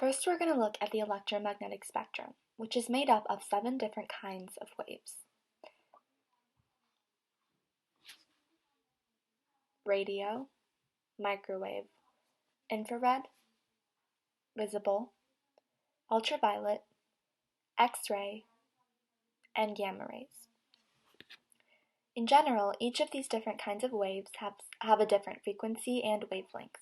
First, we're going to look at the electromagnetic spectrum, which is made up of 7 different kinds of waves. Radio, microwave, infrared, visible, ultraviolet, X-ray, and gamma rays. In general, each of these different kinds of waves have a different frequency and wavelength.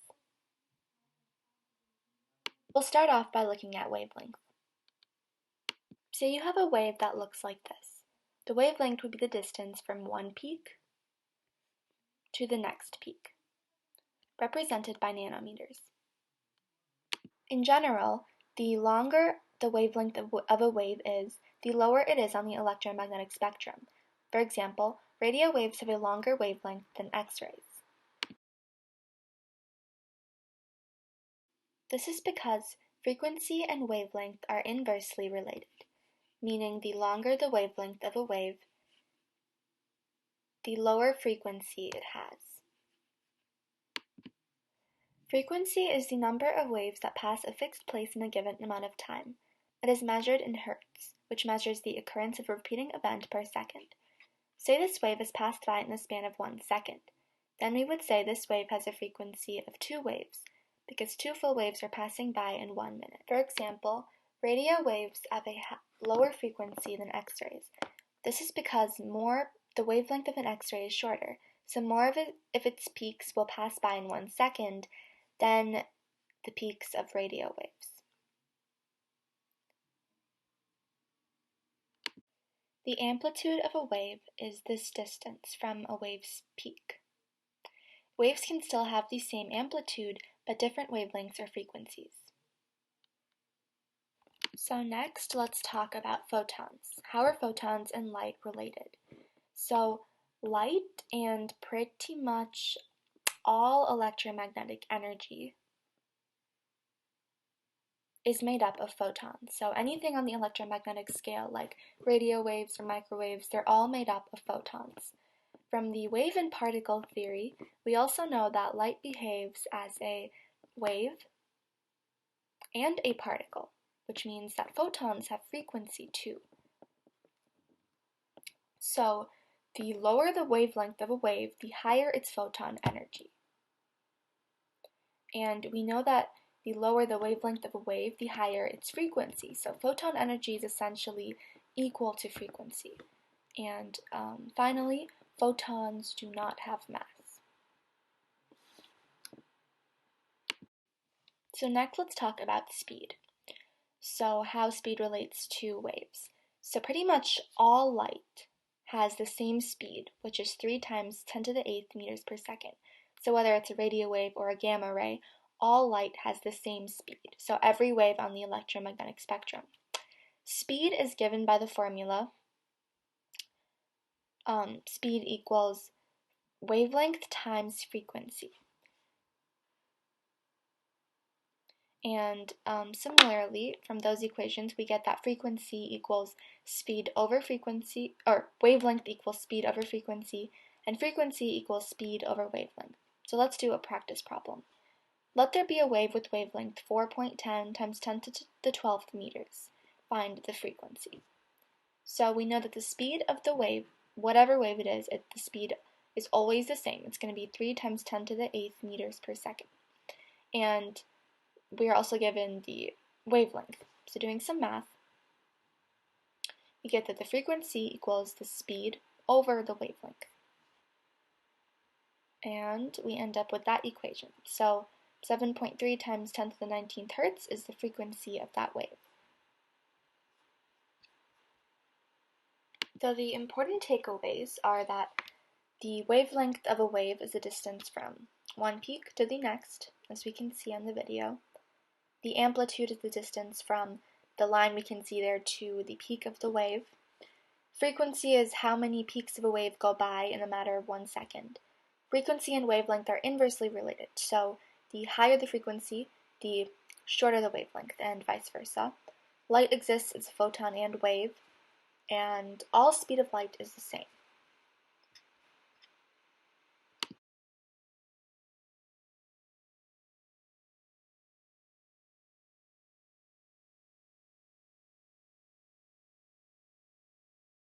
We'll start off by looking at wavelength. Say you have a wave that looks like this. The wavelength would be the distance from one peak to the next peak, represented by nanometers. In general, the longer the wavelength of a wave is, the lower it is on the electromagnetic spectrum. For example, radio waves have a longer wavelength than X-rays. This is because frequency and wavelength are inversely related, meaning the longer the wavelength of a wave, the lower frequency it has. Frequency is the number of waves that pass a fixed place in a given amount of time. It is measured in hertz, which measures the occurrence of a repeating event per second. Say this wave has passed by in the span of 1 second. Then we would say this wave has a frequency of 2 waves, because 2 full waves are passing by in 1 minute. For example, radio waves have a lower frequency than X-rays. This is because the wavelength of an X-ray is shorter, so more of its peaks will pass by in 1 second than the peaks of radio waves. The amplitude of a wave is this distance from a wave's peak. Waves can still have the same amplitude, but different wavelengths or frequencies. So next, let's talk about photons. How are photons and light related? So light and pretty much all electromagnetic energy is made up of photons. So anything on the electromagnetic scale, like radio waves or microwaves, they're all made up of photons. From the wave and particle theory, we also know that light behaves as a wave and a particle, which means that photons have frequency too. So the lower the wavelength of a wave, the higher its photon energy. And we know that the lower the wavelength of a wave, the higher its frequency. So photon energy is essentially equal to frequency. And finally, photons do not have mass. So next, let's talk about speed. So how speed relates to waves. So pretty much all light has the same speed, which is 3 times 10 to the 8th meters per second. So whether it's a radio wave or a gamma ray, all light has the same speed. So every wave on the electromagnetic spectrum. Speed is given by the formula. Speed equals wavelength times frequency. And similarly, from those equations, we get that frequency equals speed over frequency, or wavelength equals speed over frequency, and frequency equals speed over wavelength. So let's do a practice problem. Let there be a wave with wavelength 4.10 times 10 to the 12th meters. Find the frequency. So we know that the speed of the wave, whatever wave it is, the speed is always the same. It's going to be 3 times 10 to the 8th meters per second. And we are also given the wavelength. So doing some math, we get that the frequency equals the speed over the wavelength. And we end up with that equation. So 7.3 times 10 to the 19th hertz is the frequency of that wave. So the important takeaways are that the wavelength of a wave is the distance from one peak to the next, as we can see on the video. The amplitude is the distance from the line we can see there to the peak of the wave. Frequency is how many peaks of a wave go by in a matter of 1 second. Frequency and wavelength are inversely related, so the higher the frequency, the shorter the wavelength, and vice versa. Light exists as a photon and wave, and all speed of light is the same.